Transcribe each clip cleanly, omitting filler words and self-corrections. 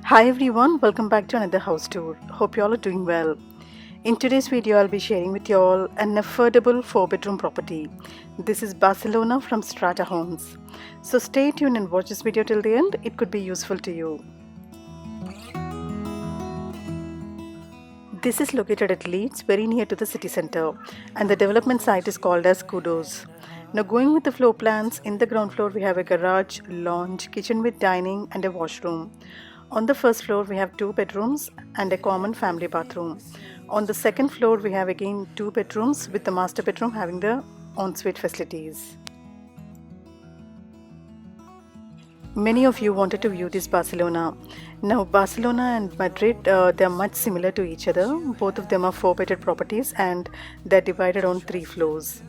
Hi everyone, welcome back to another house tour. Hope you all are doing well. In today's video, I'll be sharing with you all an affordable 4-bedroom property. This is Barcelona from Strata Homes. So stay tuned and watch this video till the end. It could be useful to you. This is located at Leeds, very near to the city center, and the development site is called as Kudos. Now going with the floor plans, in the ground floor we have a garage, lounge, kitchen with dining and a washroom. On the first floor we have 2 bedrooms and a common family bathroom. On the second floor we have again 2 bedrooms with the master bedroom having the ensuite facilities. Many of you wanted to view this Barcelona. Now Barcelona and Madrid, they are much similar to each other. Both of them are 4-bedded properties and they're divided on 3 floors.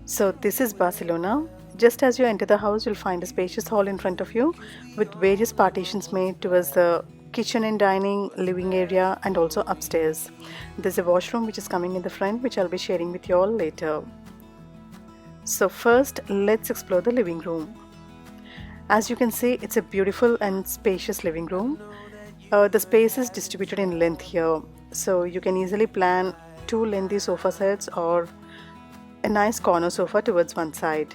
So this is Barcelona. Just as you enter the house, you'll find a spacious hall in front of you with various partitions made towards the kitchen and dining, living area and also upstairs. There's a washroom which is coming in the front, which I'll be sharing with you all later. So first, let's explore the living room. As you can see, it's a beautiful and spacious living room. The space is distributed in length here, so you can easily plan 2 lengthy sofa sets or a nice corner sofa towards one side.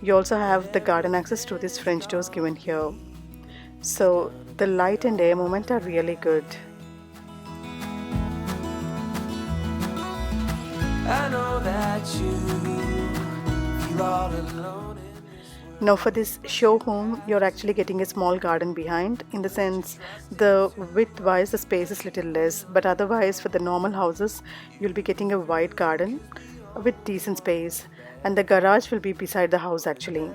You also have the garden access to these French doors given here. So the light and air movement are really good. I know that you feel all alone. Now for this show home, you're actually getting a small garden behind. In the sense, the width wise the space is little less, but otherwise for the normal houses you'll be getting a wide garden with decent space, and the garage will be beside the house actually.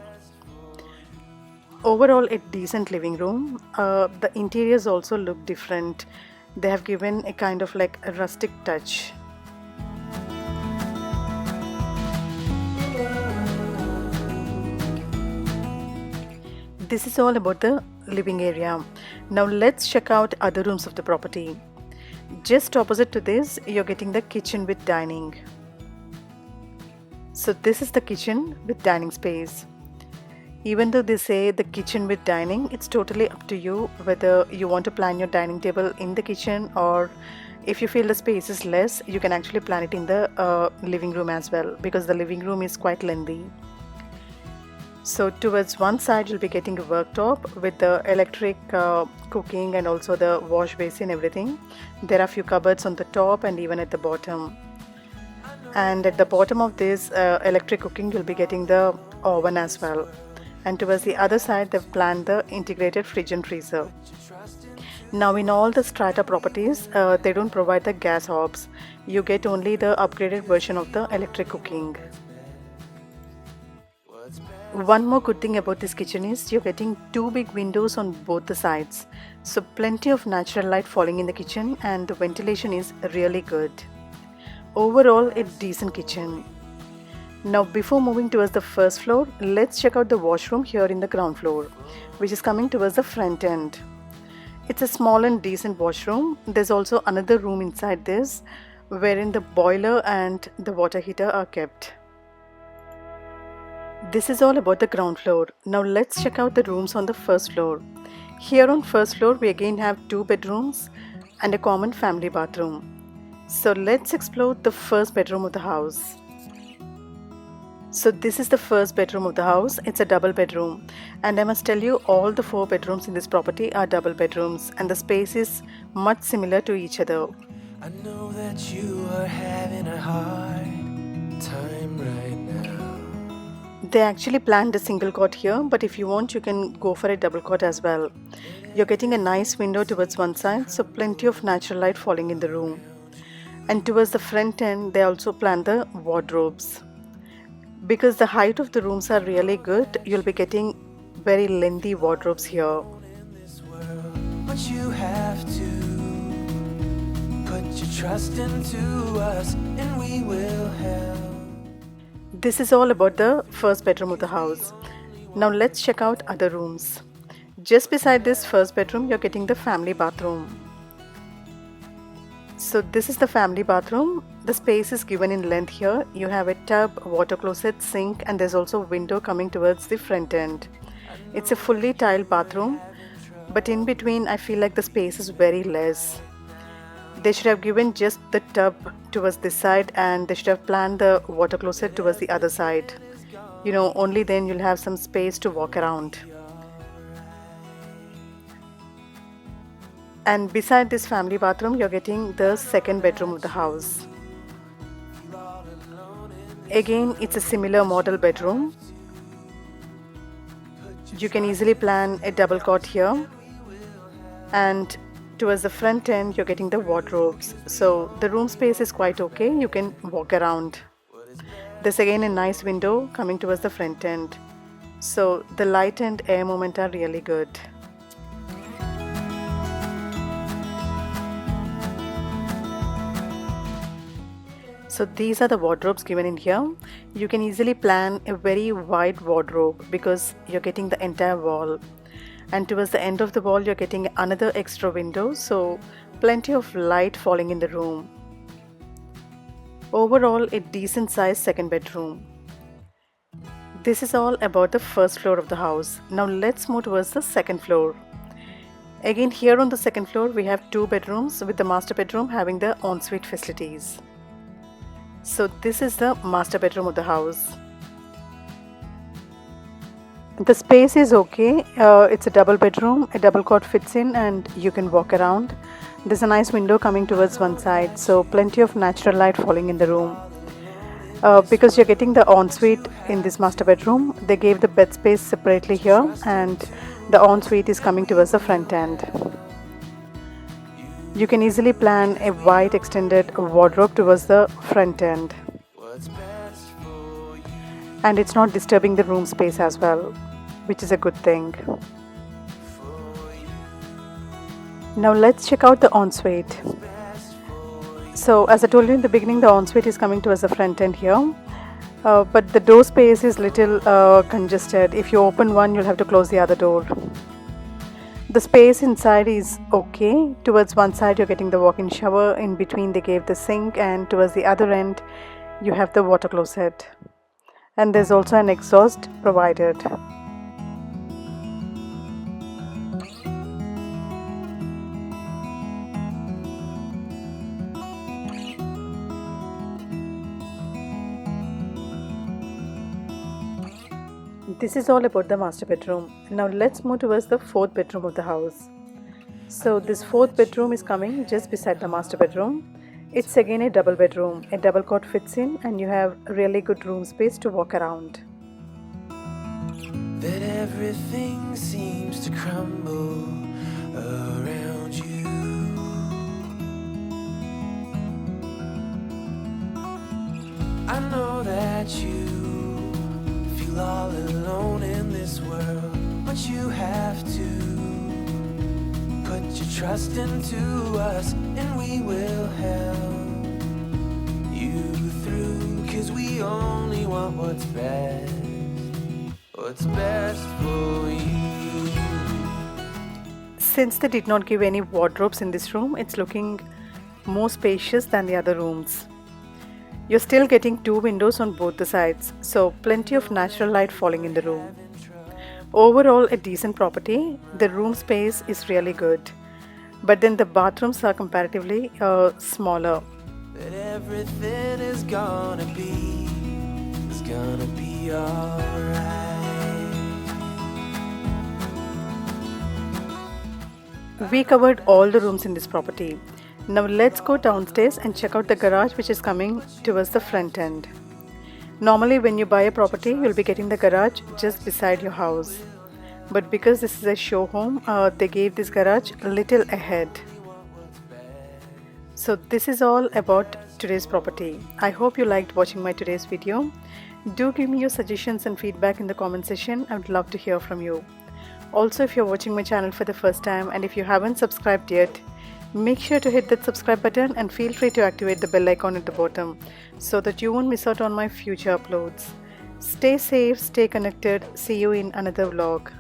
Overall a decent living room. The interiors also look different. They have given a kind of like a rustic touch. This is all about the living area. Now let's check out other rooms of the property. Just opposite to this, you're getting the kitchen with dining. So this is the kitchen with dining space. Even though they say the kitchen with dining, it's totally up to you whether you want to plan your dining table in the kitchen, or if you feel the space is less, you can actually plan it in the living room as well, because the living room is quite lengthy. So towards one side you'll be getting a worktop with the electric cooking and also the wash basin, everything. There are few cupboards on the top and even at the bottom. And at the bottom of this electric cooking you'll be getting the oven as well. And towards the other side they've planned the integrated fridge and freezer. Now in all the strata properties, they don't provide the gas hobs. You get only the upgraded version of the electric cooking. One more good thing about this kitchen is you're getting 2 big windows on both the sides. So plenty of natural light falling in the kitchen and the ventilation is really good. Overall, a decent kitchen. Now before moving towards the first floor, let's check out the washroom here in the ground floor, which is coming towards the front end. It's a small and decent washroom. There's also another room inside this, wherein the boiler and the water heater are kept. This is all about the ground floor. Now let's check out the rooms on the first floor. Here on first floor we again have 2 bedrooms and a common family bathroom. So let's explore the first bedroom of the house. So this is the first bedroom of the house. It's a double bedroom, and I must tell you, all the 4 bedrooms in this property are double bedrooms and the space is much similar to each other. I know that you are having a hard time right now. They actually planned a single cot here, but if you want you can go for a double cot as well. You're getting a nice window towards one side, so plenty of natural light falling in the room. And towards the front end they also planned the wardrobes. Because the height of the rooms are really good, you'll be getting very lengthy wardrobes here. But you have to put your trust into us and we will help. This is all about the first bedroom of the house. Now let's check out other rooms. Just beside this first bedroom you're getting the family bathroom. So this is the family bathroom. The space is given in length here. You have a tub, water closet, sink, and there's also a window coming towards the front end. It's a fully tiled bathroom but in between I feel like the space is very less. They should have given just the tub towards this side, and they should have planned the water closet towards the other side. Only then you'll have some space to walk around. And beside this family bathroom, you're getting the second bedroom of the house. Again, it's a similar model bedroom. You can easily plan a double cot here, and towards the front end you're getting the wardrobes, so the room space is quite okay. You can walk around. There's again a nice window coming towards the front end, so the light and air movement are really good. So these are the wardrobes given in here. You can easily plan a very wide wardrobe because you're getting the entire wall, and towards the end of the wall you're getting another extra window, so plenty of light falling in the room. Overall, a decent sized second bedroom. This is all about the first floor of the house. Now let's move towards the second floor. Again, here on the second floor we have two bedrooms, with the master bedroom having the ensuite facilities. So this is the master bedroom of the house. The space is okay. It's a double bedroom, a double cot fits in, and you can walk around. There's a nice window coming towards one side, so plenty of natural light falling in the room. Because you're getting the ensuite in this master bedroom, they gave the bed space separately here, and the ensuite is coming towards the front end. You can easily plan a wide extended wardrobe towards the front end, and it's not disturbing the room space as well, which is a good thing. Now let's check out the ensuite. So as I told you in the beginning, the ensuite is coming towards the front end here, but the door space is little congested. If you open one, you'll have to close the other door. The space inside is okay. Towards one side you're getting the walk-in shower, in between they gave the sink, and towards the other end you have the water closet, and there's also an exhaust provided. This is all about the master bedroom. Now let's move towards the fourth bedroom of the house. So this fourth bedroom is coming just beside the master bedroom. It's again a double bedroom. A double cot fits in, and you have really good room space to walk around. That everything seems to crumble around you. I know that you feel all alone in this world, but you have to put your trust into us, and we will help you through, 'cause we only want what's best for you. Since they did not give any wardrobes in this room, it's looking more spacious than the other rooms. You're still getting two windows on both the sides, so plenty of natural light falling in the room. Overall, a decent property. The room space is really good, but then the bathrooms are comparatively smaller. But everything is gonna be alright. We covered all the rooms in this property. Now let's go downstairs and check out the garage, which is coming towards the front end. Normally when you buy a property, you'll be getting the garage just beside your house. But because this is a show home, they gave this garage a little ahead. So this is all about today's property. I hope you liked watching my today's video. Do give me your suggestions and feedback in the comment section. I would love to hear from you. Also, if you're watching my channel for the first time and if you haven't subscribed yet, make sure to hit that subscribe button and feel free to activate the bell icon at the bottom so that you won't miss out on my future uploads. Stay safe, stay connected. See you in another vlog.